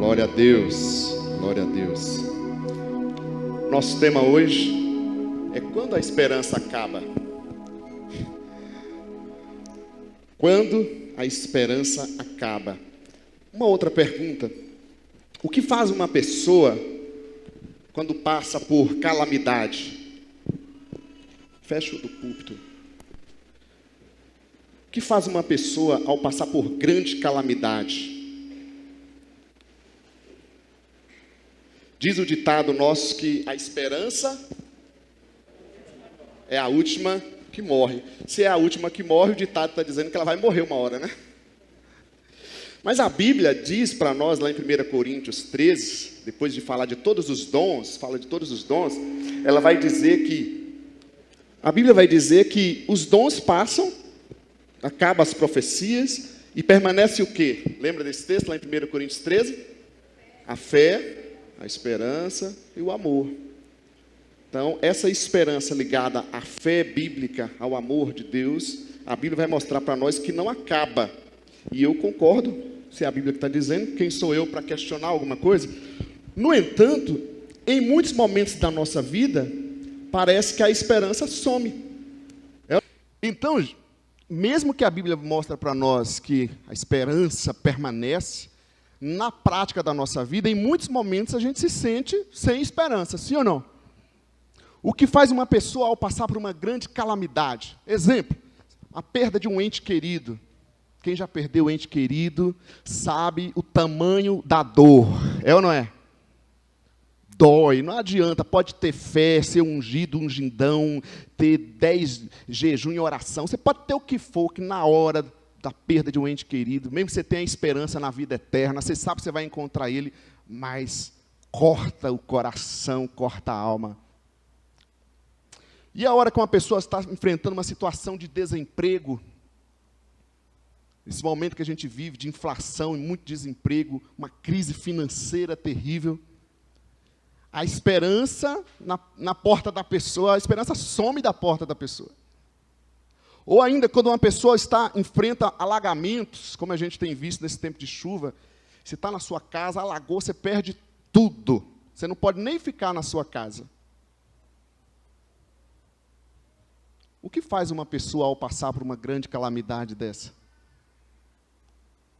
Glória a Deus, glória a Deus. Nosso tema hoje é quando a esperança acaba. Quando a esperança acaba. Uma outra pergunta: o que faz uma pessoa quando passa por calamidade? Fecha o do púlpito. O que faz uma pessoa ao passar por grande calamidade? Diz o ditado nosso que a esperança é a última que morre. Se é a última que morre, o ditado está dizendo que ela vai morrer uma hora, né? Mas a Bíblia diz para nós, lá em 1 Coríntios 13, depois de falar de todos os dons, fala de todos os dons, ela vai dizer que, a Bíblia vai dizer que os dons passam, acabam as profecias, e permanece o quê? Lembra desse texto lá em 1 Coríntios 13? A fé, a esperança e o amor. Então, essa esperança ligada à fé bíblica, ao amor de Deus, a Bíblia vai mostrar para nós que não acaba. E eu concordo, se é a Bíblia que está dizendo, quem sou eu para questionar alguma coisa? No entanto, em muitos momentos da nossa vida, parece que a esperança some. Então, mesmo que a Bíblia mostre para nós que a esperança permanece, na prática da nossa vida, em muitos momentos a gente se sente sem esperança, sim ou não? O que faz uma pessoa ao passar por uma grande calamidade? Exemplo, a perda de um ente querido. Quem já perdeu um ente querido sabe o tamanho da dor, é ou não é? Dói, não adianta, pode ter fé, ser ungido, ungidão, ter 10 jejum e oração, você pode ter o que for, que na hora da perda de um ente querido, mesmo que você tenha esperança na vida eterna, você sabe que você vai encontrar ele, mas corta o coração, corta a alma. E a hora que uma pessoa está enfrentando uma situação de desemprego, esse momento que a gente vive de inflação e muito desemprego, uma crise financeira terrível, a esperança na porta da pessoa, a esperança some da porta da pessoa. Ou ainda, quando uma pessoa enfrenta alagamentos, como a gente tem visto nesse tempo de chuva, você está na sua casa, alagou, você perde tudo. Você não pode nem ficar na sua casa. O que faz uma pessoa ao passar por uma grande calamidade dessa?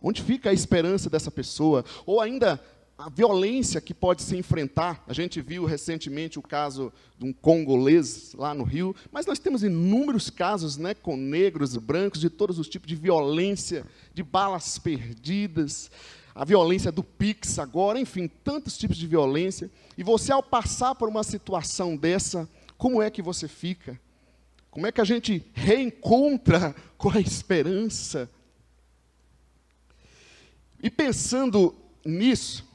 Onde fica a esperança dessa pessoa? Ou ainda, a violência que pode se enfrentar. A gente viu recentemente o caso de um congolês lá no Rio, mas nós temos inúmeros casos, né, com negros, brancos, de todos os tipos de violência, de balas perdidas, a violência do Pix agora, enfim, tantos tipos de violência. E você, ao passar por uma situação dessa, como é que você fica? Como é que a gente reencontra com a esperança? E pensando nisso,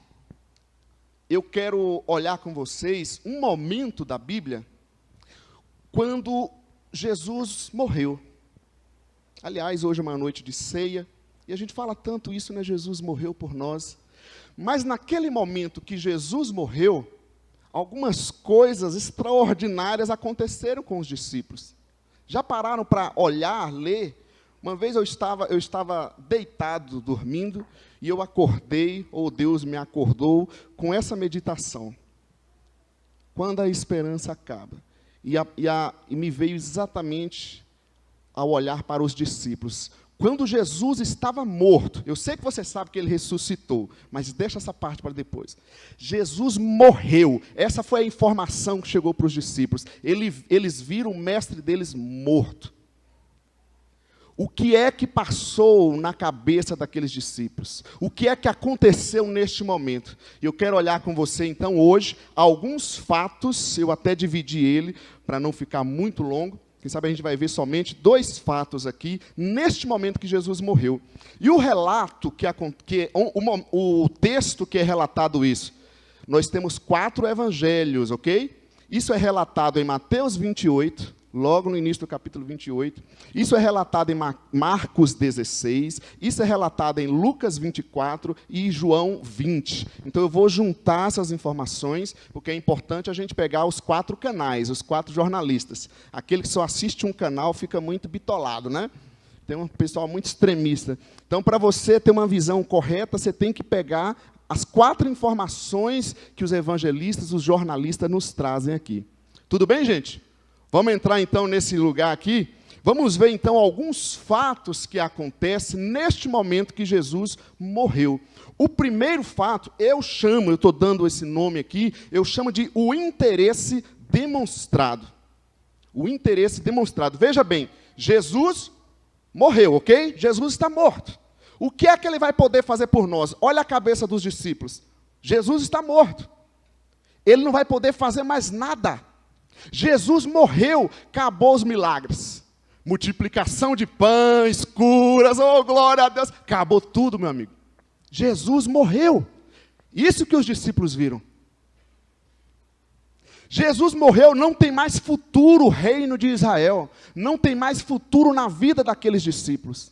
eu quero olhar com vocês um momento da Bíblia quando Jesus morreu. Aliás, hoje é uma noite de ceia, e a gente fala tanto isso, né? Jesus morreu por nós. Mas naquele momento que Jesus morreu, algumas coisas extraordinárias aconteceram com os discípulos. Já pararam para olhar, ler? Uma vez eu estava deitado, dormindo, e eu acordei, ou Deus me acordou, com essa meditação. Quando a esperança acaba. E me veio exatamente ao olhar para os discípulos. Quando Jesus estava morto, eu sei que você sabe que ele ressuscitou, mas deixa essa parte para depois. Jesus morreu, essa foi a informação que chegou para os discípulos. Eles viram o mestre deles morto. O que é que passou na cabeça daqueles discípulos? O que é que aconteceu neste momento? Eu quero olhar com você, então, hoje, alguns fatos, eu até dividi ele, para não ficar muito longo. Quem sabe a gente vai ver somente 2 fatos aqui, neste momento que Jesus morreu. E o relato, o texto que é relatado isso, nós temos 4 evangelhos, ok? Isso é relatado em Mateus 28, logo no início do capítulo 28. Isso é relatado em Marcos 16. Isso é relatado em Lucas 24 e João 20. Então eu vou juntar essas informações, porque é importante a gente pegar os 4 canais, os 4 jornalistas. Aquele que só assiste um canal fica muito bitolado, né? Tem um pessoal muito extremista. Então, para você ter uma visão correta, você tem que pegar as 4 informações que os evangelistas, os jornalistas nos trazem aqui. Tudo bem, gente? Vamos entrar então nesse lugar aqui. Vamos ver então alguns fatos que acontecem neste momento que Jesus morreu. O primeiro fato, eu estou dando esse nome aqui, eu chamo de o interesse demonstrado. O interesse demonstrado. Veja bem, Jesus morreu, ok? Jesus está morto. O que é que ele vai poder fazer por nós? Olha a cabeça dos discípulos. Jesus está morto. Ele não vai poder fazer mais nada. Jesus morreu, acabou os milagres. Multiplicação de pães, curas, oh glória a Deus. Acabou tudo, meu amigo. Jesus morreu. Isso que os discípulos viram. Jesus morreu, não tem mais futuro o reino de Israel. Não tem mais futuro na vida daqueles discípulos.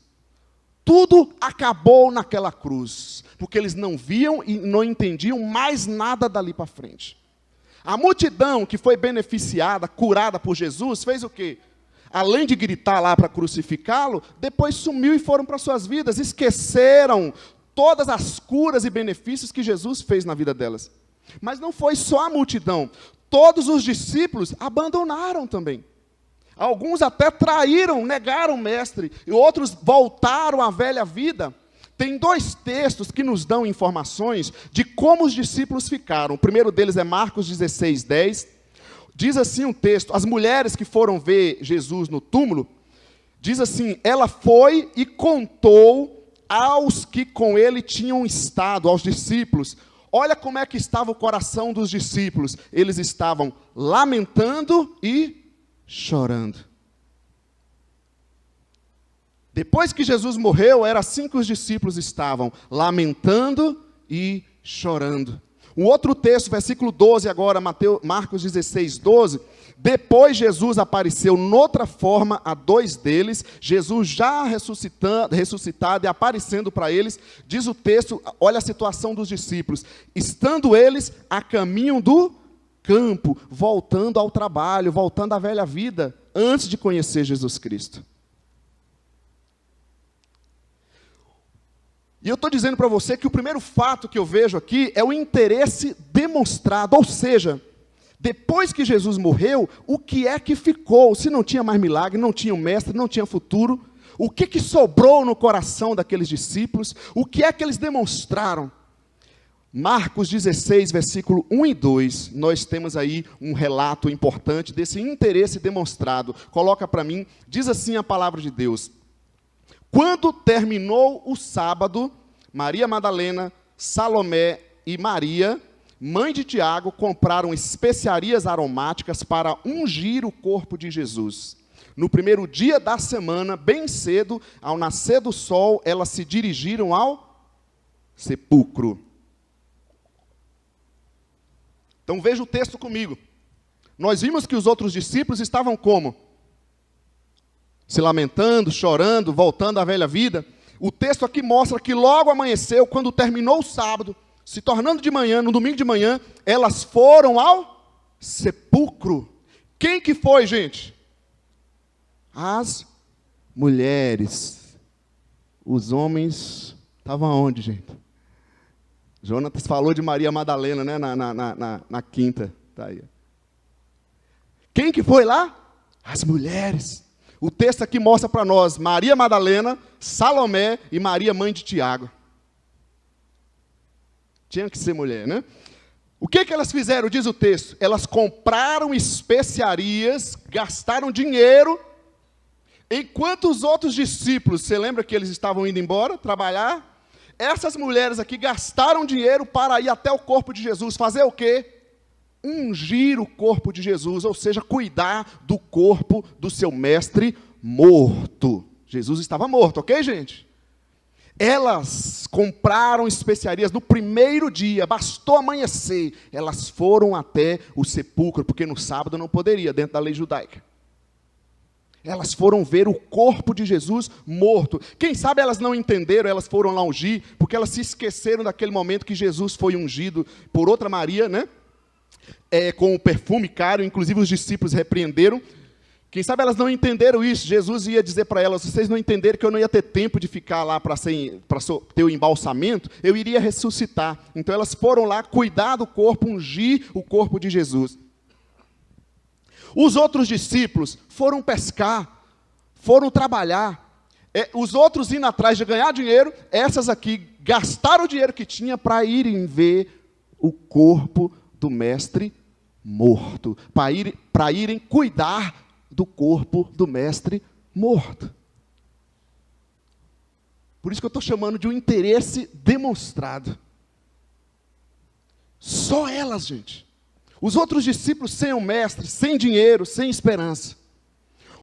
Tudo acabou naquela cruz. Porque eles não viam e não entendiam mais nada dali para frente. A multidão que foi beneficiada, curada por Jesus, fez o quê? Além de gritar lá para crucificá-lo, depois sumiu e foram para suas vidas. Esqueceram todas as curas e benefícios que Jesus fez na vida delas. Mas não foi só a multidão. Todos os discípulos abandonaram também. Alguns até traíram, negaram o mestre. E outros voltaram à velha vida. Tem 2 textos que nos dão informações de como os discípulos ficaram. O primeiro deles é Marcos 16, 10. Diz assim um texto, as mulheres que foram ver Jesus no túmulo, diz assim, ela foi e contou aos que com ele tinham estado, aos discípulos. Olha como é que estava o coração dos discípulos. Eles estavam lamentando e chorando. Depois que Jesus morreu, era assim que os discípulos estavam, lamentando e chorando. Um outro texto, versículo 12 agora, Marcos 16, 12. Depois Jesus apareceu noutra forma a 2 deles, Jesus já ressuscitado e aparecendo para eles, diz o texto, olha a situação dos discípulos, estando eles a caminho do campo, voltando ao trabalho, voltando à velha vida, antes de conhecer Jesus Cristo. E eu estou dizendo para você que o primeiro fato que eu vejo aqui é o interesse demonstrado, ou seja, depois que Jesus morreu, o que é que ficou? Se não tinha mais milagre, não tinha um mestre, não tinha futuro, o que sobrou no coração daqueles discípulos? O que é que eles demonstraram? Marcos 16, versículo 1 e 2, nós temos aí um relato importante desse interesse demonstrado. Coloca para mim, diz assim a palavra de Deus. Quando terminou o sábado, Maria Madalena, Salomé e Maria, mãe de Tiago, compraram especiarias aromáticas para ungir o corpo de Jesus. No primeiro dia da semana, bem cedo, ao nascer do sol, elas se dirigiram ao sepulcro. Então veja o texto comigo. Nós vimos que os outros discípulos estavam como? Se lamentando, chorando, voltando à velha vida. O texto aqui mostra que logo amanheceu, quando terminou o sábado, se tornando de manhã, no domingo de manhã, elas foram ao sepulcro. Quem que foi, gente? As mulheres. Os homens estavam aonde, gente? Jonatas falou de Maria Madalena, né? Na quinta. Tá aí. Quem que foi lá? As mulheres. O texto aqui mostra para nós Maria Madalena, Salomé e Maria, mãe de Tiago. Tinha que ser mulher, né? O que elas fizeram, diz o texto? Elas compraram especiarias, gastaram dinheiro, enquanto os outros discípulos, você lembra que eles estavam indo embora, trabalhar? Essas mulheres aqui gastaram dinheiro para ir até o corpo de Jesus. Fazer o quê? Ungir o corpo de Jesus, ou seja, cuidar do corpo do seu mestre morto. Jesus estava morto, ok, gente? Elas compraram especiarias no primeiro dia, bastou amanhecer, elas foram até o sepulcro, porque no sábado não poderia, dentro da lei judaica. Elas foram ver o corpo de Jesus morto. Quem sabe elas não entenderam, elas foram lá ungir, porque elas se esqueceram daquele momento que Jesus foi ungido por outra Maria, né? Com um perfume caro, inclusive os discípulos repreenderam. Quem sabe elas não entenderam isso. Jesus ia dizer para elas: vocês não entenderam que eu não ia ter tempo de ficar lá para ter o embalsamento, eu iria ressuscitar. Então elas foram lá cuidar do corpo, ungir o corpo de Jesus. Os outros discípulos foram pescar, foram trabalhar. Os outros indo atrás de ganhar dinheiro, essas aqui gastaram o dinheiro que tinha para irem ver o corpo do mestre morto, para irem cuidar do corpo do mestre morto. Por isso que eu estou chamando de um interesse demonstrado. Só elas, gente. Os outros discípulos sem o mestre, sem dinheiro, sem esperança.